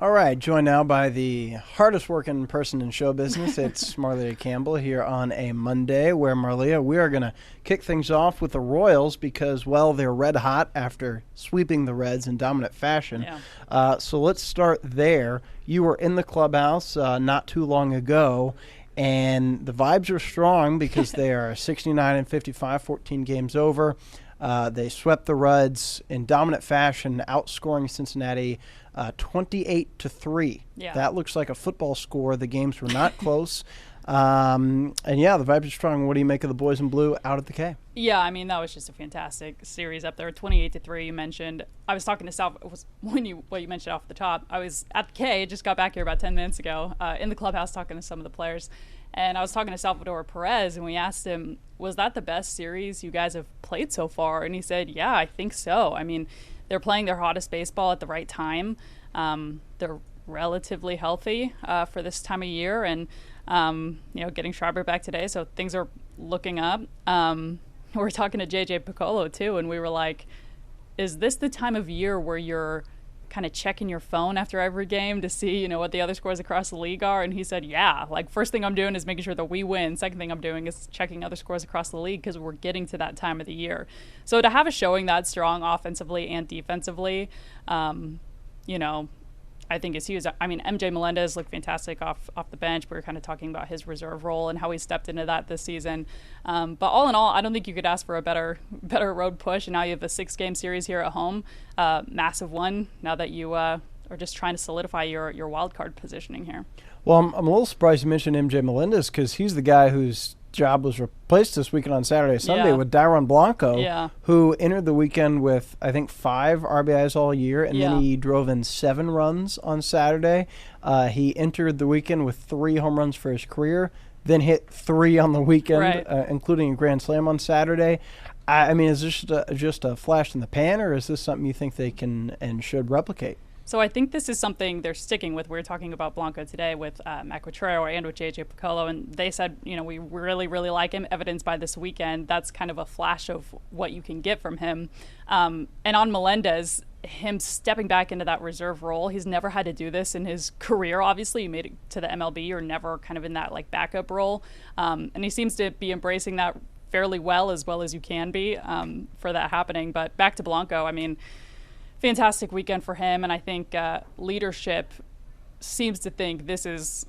All right, joined now by the hardest working person in show business. It's Marleah Campbell here on a Monday where, Marleah, we are going to kick things off with the Royals because, well, they're red hot after sweeping the Reds in dominant fashion. Yeah. So let's start there. You were in the clubhouse not too long ago, and the vibes are strong because they are 69-55, 14 games over. They swept the Reds in dominant fashion, outscoring Cincinnati 28-3. Yeah. That looks like a football score. The games were not close. And yeah, the vibes are strong. What do you make of the boys in blue out at the K? Yeah, I mean, that was just a fantastic series up there. 28-3, you mentioned. I was talking to Sal, what you mentioned off the top. I was at the K, just got back here about 10 minutes ago, in the clubhouse talking to some of the players. And I was talking to Salvador Perez, and we asked him, was that the best series you guys have played so far? And he said, yeah, I think so. I mean, they're playing their hottest baseball at the right time. They're relatively healthy for this time of year, and getting Schreiber back today, so things are looking up. We were talking to JJ Piccolo too, and we were like, is this the time of year where you're kind of checking your phone after every game to see, what the other scores across the league are? And he said, yeah, like first thing I'm doing is making sure that we win. Second thing I'm doing is checking other scores across the league because we're getting to that time of the year. So to have a showing that strong offensively and defensively, I think is huge. I mean, MJ Melendez looked fantastic off the bench. We were kind of talking about his reserve role and how he stepped into that this season. But all in all, I don't think you could ask for a better road push. And now you have a 6-game series here at home, massive one. Now that you are just trying to solidify your wild card positioning here. Well, I'm a little surprised you mentioned MJ Melendez because he's the guy whose job was replaced this weekend on Saturday, Sunday with Dairon Blanco, who entered the weekend with, I think, 5 RBIs all year, and then he drove in 7 runs on Saturday. He entered the weekend with 3 home runs for his career, then hit 3 on the weekend, including a grand slam on Saturday. I mean, is this just a flash in the pan, or is this something you think they can and should replicate? So I think this is something they're sticking with. We were talking about Blanco today with Matt Quatrero and with JJ Piccolo, and they said, we really, really like him, evidenced by this weekend. That's kind of a flash of what you can get from him. And on Melendez, him stepping back into that reserve role, he's never had to do this in his career, obviously. He made it to the MLB. You're never kind of in that backup role. And he seems to be embracing that fairly well as you can be for that happening. But back to Blanco, I mean, fantastic weekend for him, and I think leadership seems to think this is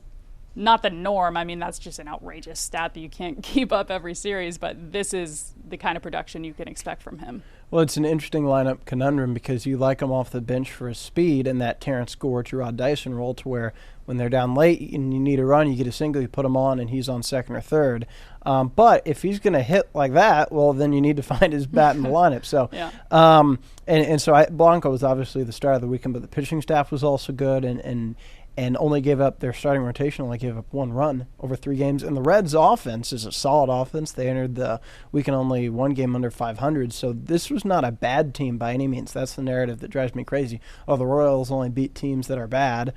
not the norm. I mean, that's just an outrageous stat that you can't keep up every series, but this is the kind of production you can expect from him. Well, it's an interesting lineup conundrum because you like him off the bench for his speed and that Terrence Gore, Rod Dyson role to where when they're down late and you need a run, you get a single, you put him on, and he's on second or third. But if he's going to hit like that, well, then you need to find his bat in the lineup. So, so Blanco was obviously the star of the weekend, but the pitching staff was also good and only gave up their starting rotation, only gave up 1 run over 3 games. And the Reds' offense is a solid offense. They entered the weekend only 1 game under 500. So this was not a bad team by any means. That's the narrative that drives me crazy. Oh, the Royals only beat teams that are bad.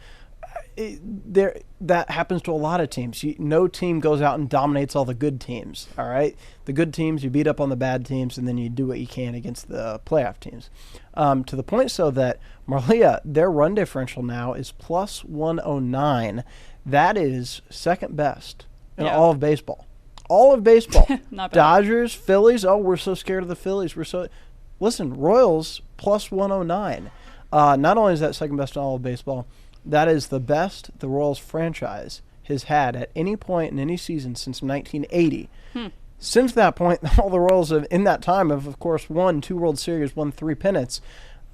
That happens to a lot of teams. No team goes out and dominates all the good teams, all right? The good teams, you beat up on the bad teams, and then you do what you can against the playoff teams. To the point so that, Marleah, their run differential now is plus 109. That is second best in all of baseball. All of baseball. Not bad. Dodgers, Phillies, we're so scared of the Phillies. Listen, Royals, plus 109. Not only is that second best in all of baseball, that is the best the Royals franchise has had at any point in any season since 1980. Since that point, all the Royals have, in that time, have, of course, won 2 World Series, won 3 pennants.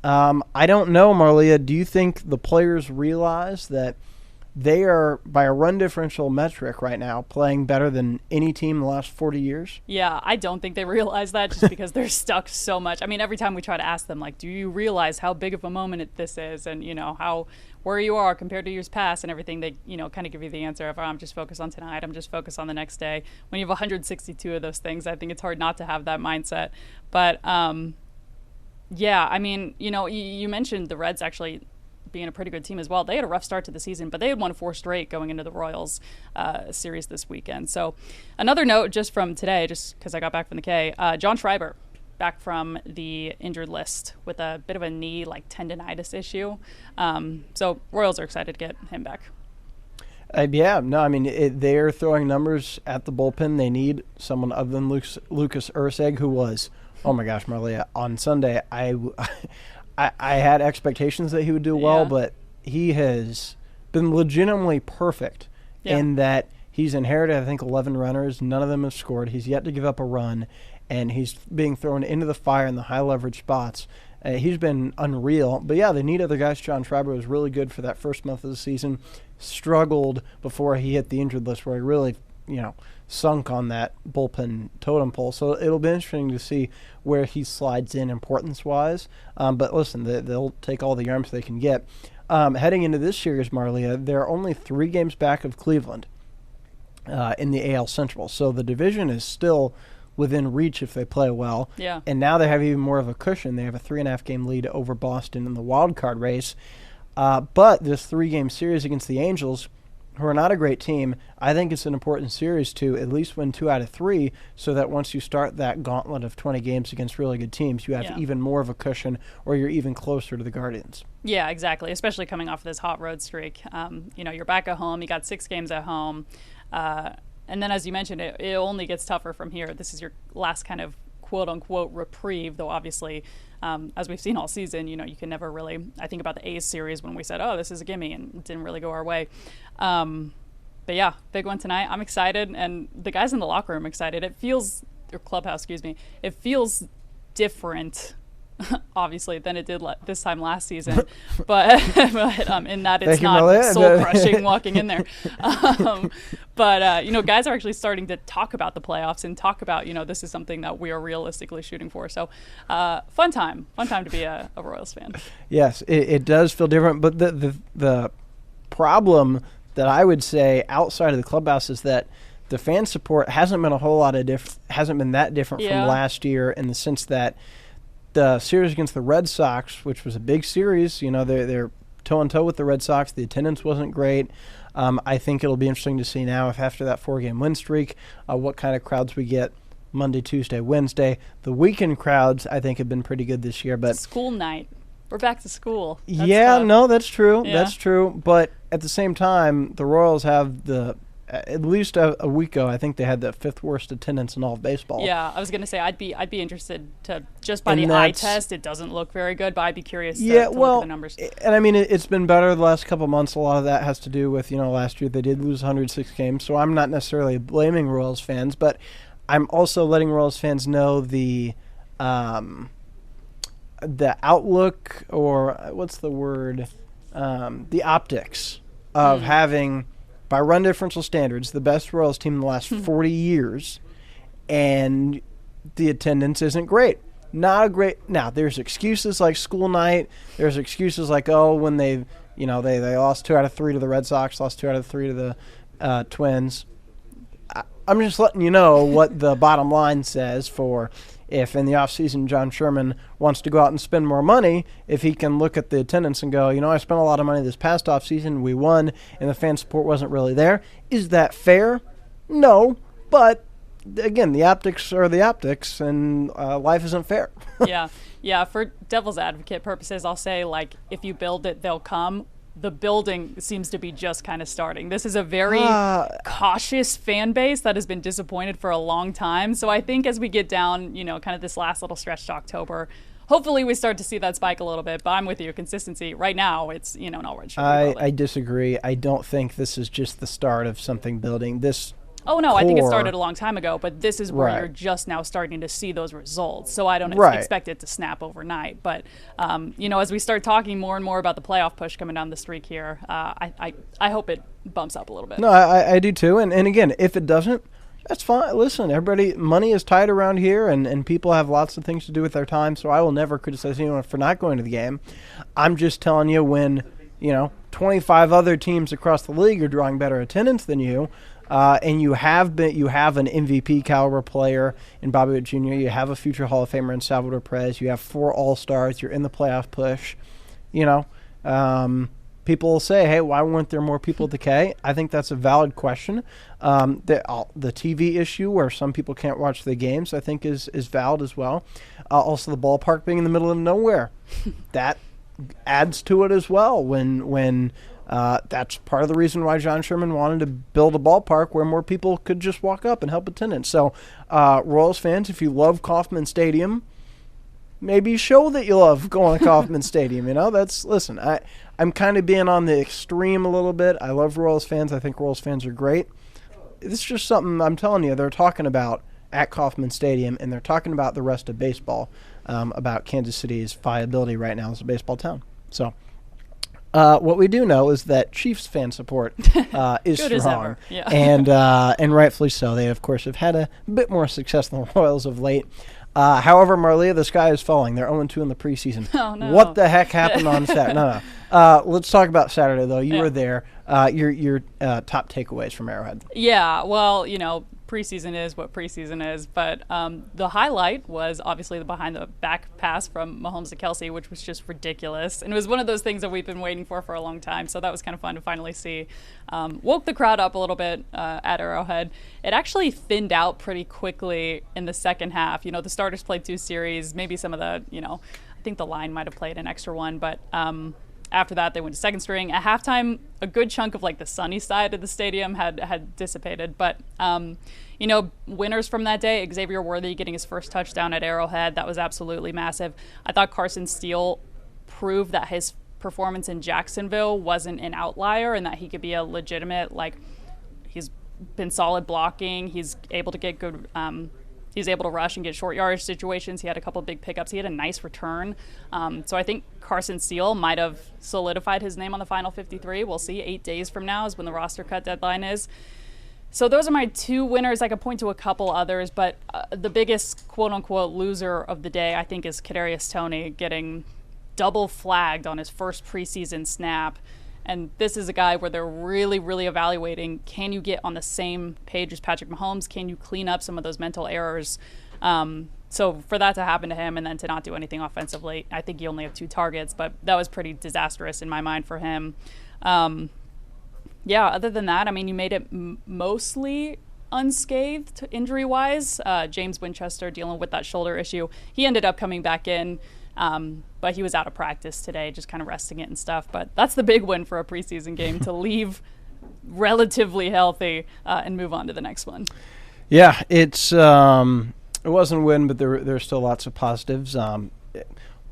I don't know, Marleah. Do you think the players realize that they are, by a run differential metric right now, playing better than any team in the last 40 years? Yeah, I don't think they realize that just because they're stuck so much. I mean, every time we try to ask them, do you realize how big of a moment this is and, where you are compared to years past and everything, they, kind of give you the answer of, I'm just focused on tonight, I'm just focused on the next day. When you have 162 of those things, I think it's hard not to have that mindset. But, yeah, I mean, you mentioned the Reds actually being a pretty good team as well. They had a rough start to the season, but they had won 4 straight going into the Royals series this weekend. So another note just from today, just because I got back from the K, John Schreiber back from the injured list with a bit of a knee, like tendonitis issue. So Royals are excited to get him back. They're throwing numbers at the bullpen. They need someone other than Lucas Erceg, who was, oh my gosh, Marleah, on Sunday, I had expectations that he would do well, but he has been legitimately perfect in that he's inherited, I think, 11 runners. None of them have scored. He's yet to give up a run, and he's being thrown into the fire in the high-leverage spots. He's been unreal. But, they need other guys. John Schreiber was really good for that first month of the season. Struggled before he hit the injured list where he really, sunk on that bullpen totem pole. So it'll be interesting to see where he slides in importance-wise. But, listen, they'll take all the arms they can get. Heading into this series, Marleah, they're only 3 games back of Cleveland in the AL Central. So the division is still within reach if they play well. Yeah. And now they have even more of a cushion. They have a 3.5-game lead over Boston in the wild card race. But this 3-game series against the Angels, who are not a great team, I think it's an important series to at least win 2 out of 3 so that once you start that gauntlet of 20 games against really good teams, you have even more of a cushion or you're even closer to the Guardians. Yeah, exactly, especially coming off this hot road streak. You're back at home. You got 6 games at home. And then, as you mentioned, it only gets tougher from here. This is your last kind of quote-unquote reprieve, though obviously, as we've seen all season, you can never really – I think about the A's series when we said, oh, this is a gimme, and it didn't really go our way. But, yeah, big one tonight. I'm excited, and the guys in the locker room excited. It feels – or clubhouse, excuse me. It feels different – obviously than it did this time last season, but in that it's not soul crushing walking in there. Guys are actually starting to talk about the playoffs and talk about this is something that we are realistically shooting for. So fun time to be a Royals fan. Yes, it does feel different, but the problem that I would say outside of the clubhouse is that the fan support hasn't been a whole lot of hasn't been that different from last year in the sense that the series against the Red Sox, which was a big series, they're toe-and-toe with the Red Sox. The attendance wasn't great. I think it'll be interesting to see now if after that 4-game win streak, what kind of crowds we get Monday, Tuesday, Wednesday. The weekend crowds, I think, have been pretty good this year. But school night. We're back to school. That's true. Yeah. That's true. But at the same time, the Royals have at least a week ago, I think they had the 5th worst attendance in all of baseball. Yeah, I was going to say I'd be interested to just by the eye test. It doesn't look very good, but I'd be curious to look at the numbers. And it's been better the last couple of months. A lot of that has to do with last year they did lose 106 games, so I'm not necessarily blaming Royals fans, but I'm also letting Royals fans know the outlook, or what's the word, the optics of having, by run differential standards, the best Royals team in the last 40 years, and the attendance isn't great. Not a great. Now, there's excuses like school night. There's excuses like, when they lost 2 out of 3 to the Red Sox, lost 2 out of 3 to the Twins. I'm just letting you know what the bottom line says for if in the offseason John Sherman wants to go out and spend more money, if he can look at the attendance and go, I spent a lot of money this past offseason, we won, and the fan support wasn't really there. Is that fair? No, but again, the optics are the optics, and life isn't fair. Yeah. For devil's advocate purposes, I'll say, if you build it, they'll come. The building seems to be just kind of starting. This is a very cautious fan base that has been disappointed for a long time. So I think as we get down, kind of this last little stretch to October, hopefully we start to see that spike a little bit. But I'm with you. Consistency right now, it's, an all-red shirt. I disagree. I don't think this is just the start of something building. Oh, no, I think it started a long time ago, but this is where you're just now starting to see those results. So I don't expect it to snap overnight. But, as we start talking more and more about the playoff push coming down the streak here, I hope it bumps up a little bit. No, I do too. And again, if it doesn't, that's fine. Listen, everybody, money is tight around here, and people have lots of things to do with their time, so I will never criticize anyone for not going to the game. I'm just telling you when, 25 other teams across the league are drawing better attendance than you, and you have an MVP caliber player in Bobby Witt Jr., you have a future Hall of Famer in Salvador Perez, you have 4 All-Stars, you're in the playoff push, people will say, hey, why weren't there more people at the K? I think that's a valid question. The TV issue where some people can't watch the games, I think, is valid as well. Also, the ballpark being in the middle of nowhere, that adds to it as well. When that's part of the reason why John Sherman wanted to build a ballpark where more people could just walk up and help attendance. So, Royals fans, if you love Kauffman Stadium, maybe show that you love going to Kauffman Stadium. Listen, I'm kind of being on the extreme a little bit. I love Royals fans. I think Royals fans are great. It's just something I'm telling you, they're talking about at Kauffman Stadium, and they're talking about the rest of baseball, about Kansas City's viability right now as a baseball town. So what we do know is that Chiefs fan support is Good strong, yeah. and rightfully so. They, of course, have had a bit more success than the Royals of late. However, Marleah, the sky is falling. They're 0-2 in the preseason. Oh, no. What the heck happened on Saturday? No. Let's talk about Saturday, though. You were there. Your top takeaways from Arrowhead. Yeah, well, preseason is what preseason is, but the highlight was obviously the behind-the-back pass from Mahomes to Kelsey, which was just ridiculous. And it was one of those things that we've been waiting for a long time, so that was kind of fun to finally see. Woke the crowd up a little bit at Arrowhead. It actually thinned out pretty quickly in the second half. The starters played 2 series, maybe some of the, I think the line might have played an extra one, but after that, they went to second string. At halftime, a good chunk of the sunny side of the stadium had dissipated. But, winners from that day, Xavier Worthy getting his first touchdown at Arrowhead. That was absolutely massive. I thought Carson Steele proved that his performance in Jacksonville wasn't an outlier and that he could be a legitimate, he's been solid blocking. He's able to get good he's able to rush and get short yardage situations. He had a couple of big pickups. He had a nice return. So I think Carson Steele might have solidified his name on the final 53. We'll see. 8 days from now is when the roster cut deadline is. So those are my 2 winners. I could point to a couple others, but the biggest quote-unquote loser of the day, I think, is Kadarius Toney getting double flagged on his first preseason snap. And this is a guy where they're really, really evaluating, can you get on the same page as Patrick Mahomes? Can you clean up some of those mental errors? So for that to happen to him and then to not do anything offensively, I think he only had 2 targets, but that was pretty disastrous in my mind for him. Other than that, you made it mostly unscathed injury-wise. James Winchester dealing with that shoulder issue. He ended up coming back in. But he was out of practice today, just kind of resting it and stuff. But that's the big win for a preseason game, to leave relatively healthy and move on to the next one. Yeah, it wasn't a win, but there's still lots of positives.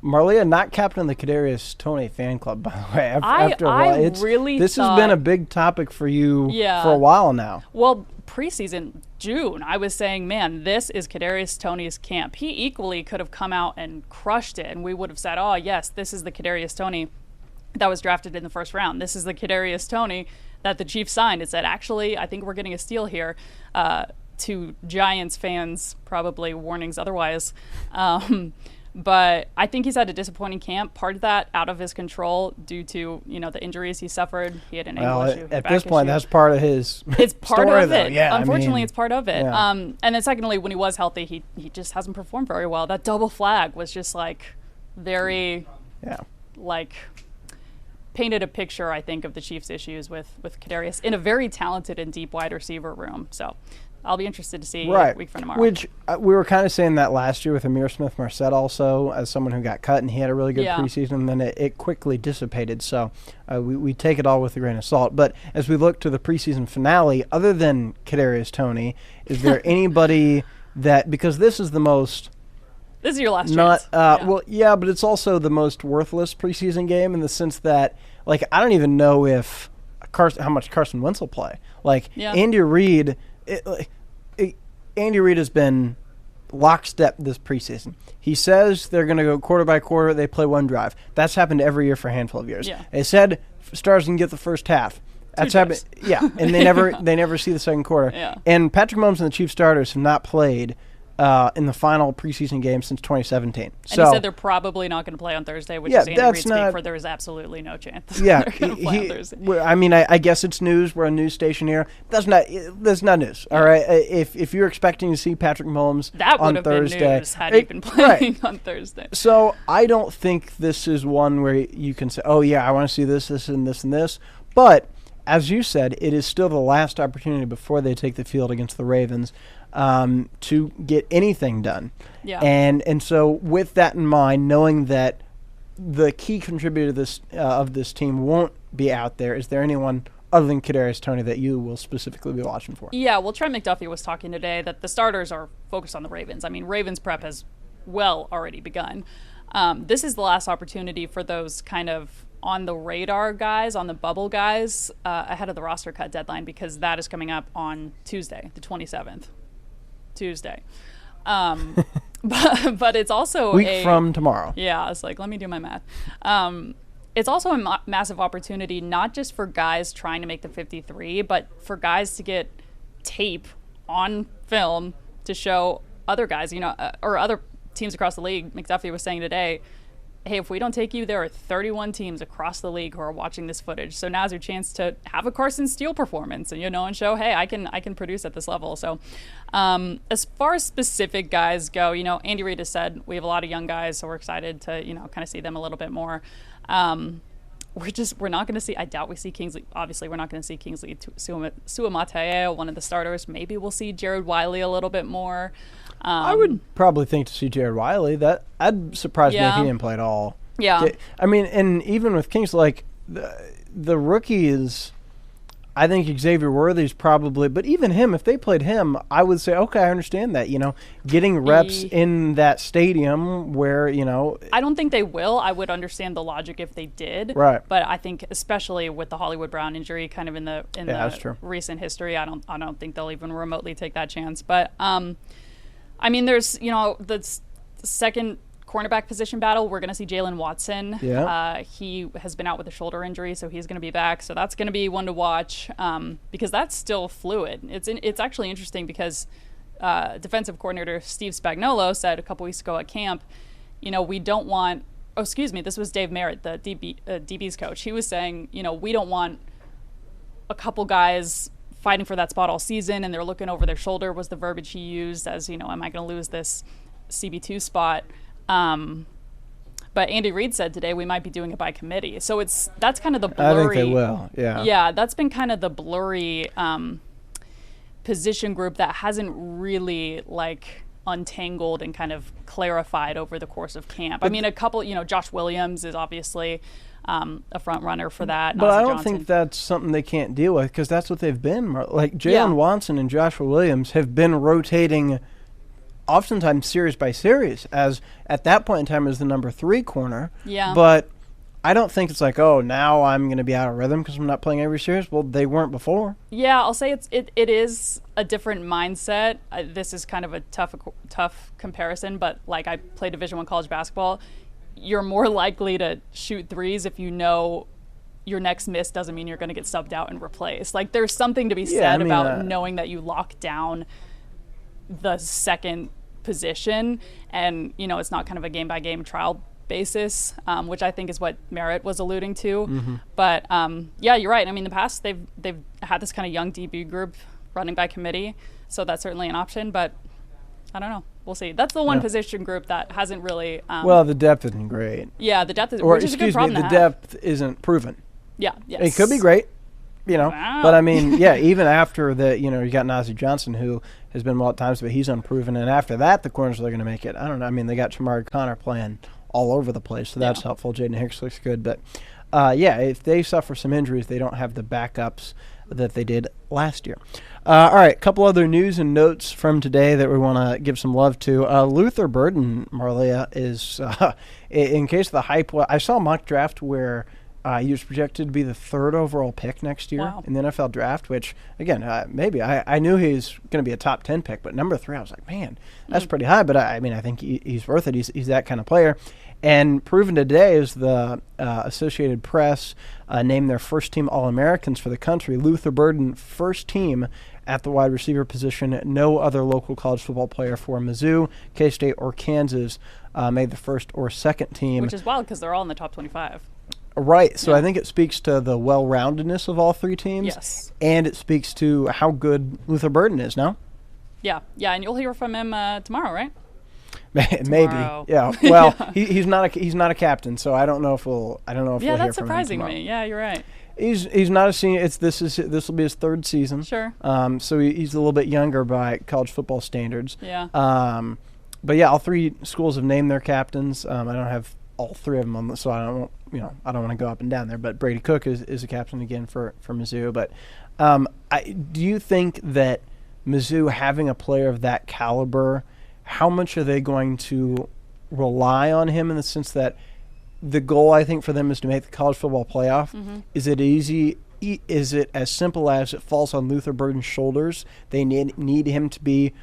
Marleah, not captain of the Kadarius Toney fan club, by the way. After a while, this has been a big topic for you for a while now. Well, preseason, June, I was saying, man, this is Kadarius Toney's camp. He equally could have come out and crushed it, and we would have said, oh, yes, this is the Kadarius Toney that was drafted in the first round. This is the Kadarius Toney that the Chiefs signed. It said, actually, I think we're getting a steal here. To Giants fans, probably warnings otherwise. But I think he's had a disappointing camp. Part of that out of his control due to, the injuries he suffered. He had an ankle issue. At this point, that's part of his It's part story, of it. Yeah, unfortunately, it's part of it. Yeah. And then secondly, when he was healthy, he just hasn't performed very well. That double flag was just very painted a picture, I think, of the Chiefs' issues with Kadarius in a very talented and deep wide receiver room. So I'll be interested to see week from tomorrow. Which we were kind of saying that last year with Amir Smith-Marset also, as someone who got cut, and he had a really good preseason, and then it quickly dissipated. So we take it all with a grain of salt. But as we look to the preseason finale, other than Kadarius Toney, is there anybody that, because this is the most... This is your last chance. Well, yeah, but it's also the most worthless preseason game in the sense that, I don't even know if how much Carson Wentz will play. Andy Reid... Andy Reid has been lockstep this preseason. He says they're going to go quarter by quarter. They play one drive. That's happened every year for a handful of years. Yeah. They said stars can get the first half. That's happened. Yeah, and they never see the second quarter. Yeah. And Patrick Mahomes and the Chiefs starters have not played in the final preseason game since 2017. And he said they're probably not going to play on Thursday, which is Andy Reid's speak for there is absolutely no chance they're going to play on Thursday. I guess it's news. We're a news station here. That's not news, all right? If you're expecting to see Patrick Mahomes on Thursday. Been news had he been playing on Thursday. So I don't think this is one where you can say, oh, yeah, I want to see this, and this, and this. But as you said, it is still the last opportunity before they take the field against the Ravens. to get anything done. Yeah. And so with that in mind, knowing that the key contributor to this of this team won't be out there, is there anyone other than Kadarius Toney that you will specifically be watching for? Yeah, well, Trent McDuffie was talking today that the starters are focused on the Ravens. I mean, Ravens prep has already begun. This is the last opportunity for those kind of on the radar guys, on the bubble guys, ahead of the roster cut deadline, because that is coming up on Tuesday, the 27th. Tuesday. But it's also week from tomorrow. Yeah, I was like, let me do my math. It's also a massive opportunity, not just for guys trying to make the 53, but for guys to get tape on film to show other guys, or other teams across the league. McDuffie was saying today, hey, if we don't take you, there are 31 teams across the league who are watching this footage. So now's your chance to have a Carson Steele performance and show, hey, I can produce at this level. So as far as specific guys go, Andy Reid has said we have a lot of young guys, so we're excited to, kind of see them a little bit more. We're not going to see, I doubt we see Kingsley. Obviously, we're not going to see Kingsley Suamataia, one of the starters. Maybe we'll see Jared Wiley a little bit more. I would probably think to see Jared Wiley. That I'd surprise me if he didn't play at all. Yeah. I mean, and even with Kingsley, like the rookies, I think Xavier Worthy's probably, but even him, if they played him, I would say, okay, I understand that, getting reps in that stadium where, I don't think they will. I would understand the logic if they did. Right. But I think especially with the Hollywood Brown injury kind of in the that's true. Recent history, I don't think they'll even remotely take that chance. But I mean, there's, the second cornerback position battle. We're going to see Jalen Watson. Yeah. He has been out with a shoulder injury, so he's going to be back. So that's going to be one to watch because that's still fluid. It's actually interesting because defensive coordinator Steve Spagnuolo said a couple weeks ago at camp, we don't want – this was Dave Merritt, the DB's coach. He was saying, we don't want a couple guys – fighting for that spot all season, and they're looking over their shoulder was the verbiage he used as, am I going to lose this CB2 spot? But Andy Reid said today we might be doing it by committee. So that's kind of the blurry. I think they will, yeah. Yeah, that's been kind of the blurry position group that hasn't really, untangled and kind of clarified over the course of camp. I mean, a couple, Josh Williams is obviously a front runner for that. But Nazi I don't Johnson. think that's something they can't deal with because that's what they've been. Like Jalen Watson and Joshua Williams have been rotating oftentimes series by series as at that point in time as the number 3 corner. Yeah. But I don't think it's like, oh, now I'm going to be out of rhythm because I'm not playing every series. Well, they weren't before. Yeah, I'll say it is a different mindset. This is kind of a tough comparison, but I play Division I college basketball. You're more likely to shoot threes if you know your next miss doesn't mean you're going to get subbed out and replaced. There's something to be said about knowing that you lock down the second position and, it's not kind of a game-by-game trial basis, which I think is what Merritt was alluding to. Mm-hmm. But, yeah, you're right. I mean, in the past, they've had this kind of young DB group running by committee, so that's certainly an option, but I don't know. We'll see. That's the one position group that hasn't really. Well, the depth isn't great. Yeah, the depth is. Which is a good problem the to have. depth isn't proven. Yeah. Yes. It could be great, Wow. But I mean, even after the, you got Nazi Johnson who has been well at times, but he's unproven, and after that, the corners are going to make it. I don't know. I mean, they got Shamari Connor playing all over the place, so that's helpful. Jaden Hicks looks good, but if they suffer some injuries, they don't have the backups that they did last year. All right, a couple other news and notes from today that we want to give some love to. Luther Burden, Marleah, is, in case of the hype, I saw a mock draft where he was projected to be the 3rd overall pick next year in the NFL draft, which, again, maybe. I knew he was going to be a top 10 pick, but number 3, I was like, man, that's pretty high. But, I think he's worth it. He's that kind of player. And proven today is the Associated Press named their first-team All-Americans for the country. Luther Burden, first team at the wide receiver position. No other local college football player for Mizzou, K-State, or Kansas made the first or second team. Which is wild because they're all in the top 25. Right. So I think it speaks to the well-roundedness of all 3 teams. Yes. And it speaks to how good Luther Burden is now. Yeah. Yeah, and you'll hear from him tomorrow, right? Maybe, Tomorrow. yeah. Well, he's not a captain, so I don't know if we'll. Yeah, that's surprising me. Yeah, you're right. He's not a senior. This will be his third season. Sure. So he's a little bit younger by college football standards. Yeah. But yeah, all three schools have named their captains. I don't have all three of them on, so I don't want to go up and down there. But Brady Cook is a captain again for Mizzou. But do you think that Mizzou having a player of that caliber, how much are they going to rely on him in the sense that the goal, I think, for them is to make the college football playoff? Mm-hmm. Is it easy? Is it as simple as it falls on Luther Burden's shoulders? They need him to be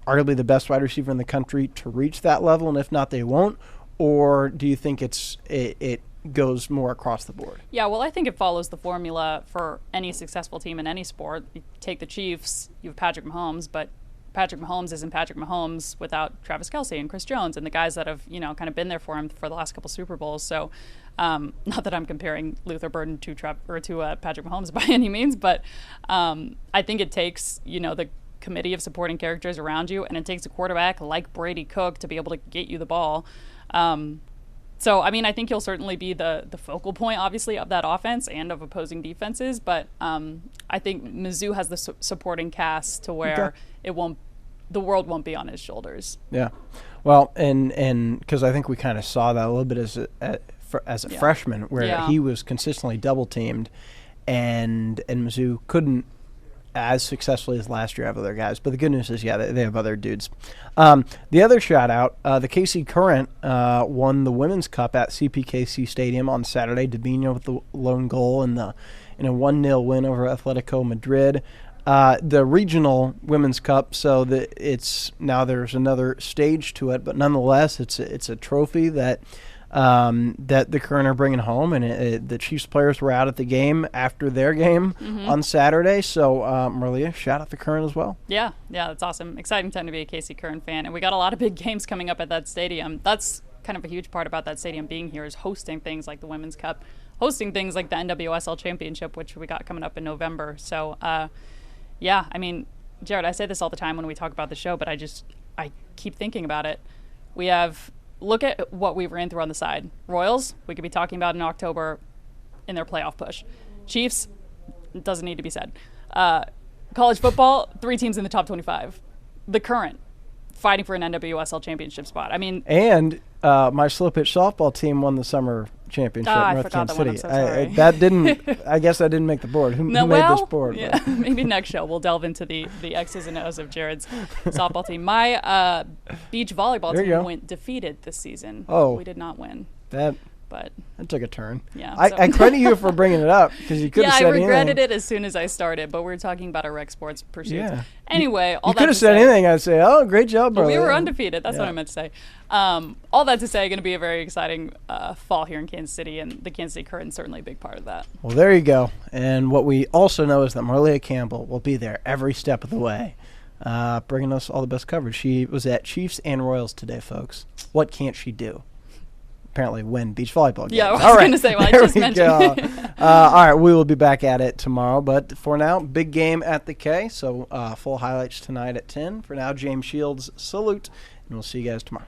arguably the best wide receiver in the country to reach that level, and if not, they won't? Or do you think it goes more across the board? Yeah, well, I think it follows the formula for any successful team in any sport. You take the Chiefs, you have Patrick Mahomes, but Patrick Mahomes isn't Patrick Mahomes without Travis Kelce and Chris Jones and the guys that have, kind of been there for him for the last couple Super Bowls. So, not that I'm comparing Luther Burden to Patrick Mahomes by any means, but I think it takes, the committee of supporting characters around you, and it takes a quarterback like Brady Cook to be able to get you the ball. So, I think he'll certainly be the focal point, obviously, of that offense and of opposing defenses. But I think Mizzou has the supporting cast to where the world won't be on his shoulders. Yeah. Well, and because I think we kind of saw that a little bit as a freshman, where he was consistently double teamed, and Mizzou couldn't as successfully as last year have other guys. But the good news is, they have other dudes. The other shout out, the KC Current won the Women's Cup at CPKC Stadium on Saturday. Davino with the lone goal in a 1-0 win over Atletico Madrid. The regional Women's Cup, so there's another stage to it, but nonetheless, it's a trophy that the Current are bringing home, and the Chiefs players were out at the game after their game on Saturday. So, Marleah, shout out the Current as well. Yeah, that's awesome. Exciting time to be a KC Current fan, and we got a lot of big games coming up at that stadium. That's kind of a huge part about that stadium being here, is hosting things like the Women's Cup, hosting things like the NWSL Championship, which we got coming up in November. So, Jared, I say this all the time when we talk about the show, but I keep thinking about it. Look at what we ran through on the side. Royals, we could be talking about in October in their playoff push. Chiefs, doesn't need to be said. College football, 3 teams in the top 25. The Current, fighting for an NWSL championship spot. And my slow pitch softball team won the summer championship in North Kansas City. I'm so sorry. I guess that didn't make the board. Who made this board? Yeah, maybe next show we'll delve into the X's and O's of Jared's softball team. My beach volleyball team went defeated this season. Oh, we did not win. But that took a turn. Yeah, I credit you for bringing it up, because you could have said anything. Yeah, I regretted it as soon as I started, but we're talking about our rec sports pursuits. Yeah. Anyway, you could have said anything. I'd say, oh, great job, bro. We were undefeated. That's what I meant to say. All that to say, going to be a very exciting fall here in Kansas City, and the Kansas City Current is certainly a big part of that. Well, there you go. And what we also know is that Marleah Campbell will be there every step of the way, bringing us all the best coverage. She was at Chiefs and Royals today, folks. What can't she do? Apparently win beach volleyball games. Yeah, I was going to say, I just mentioned. All right, we will be back at it tomorrow. But for now, big game at the K. So full highlights tonight at 10. For now, James Shields, salute, and we'll see you guys tomorrow.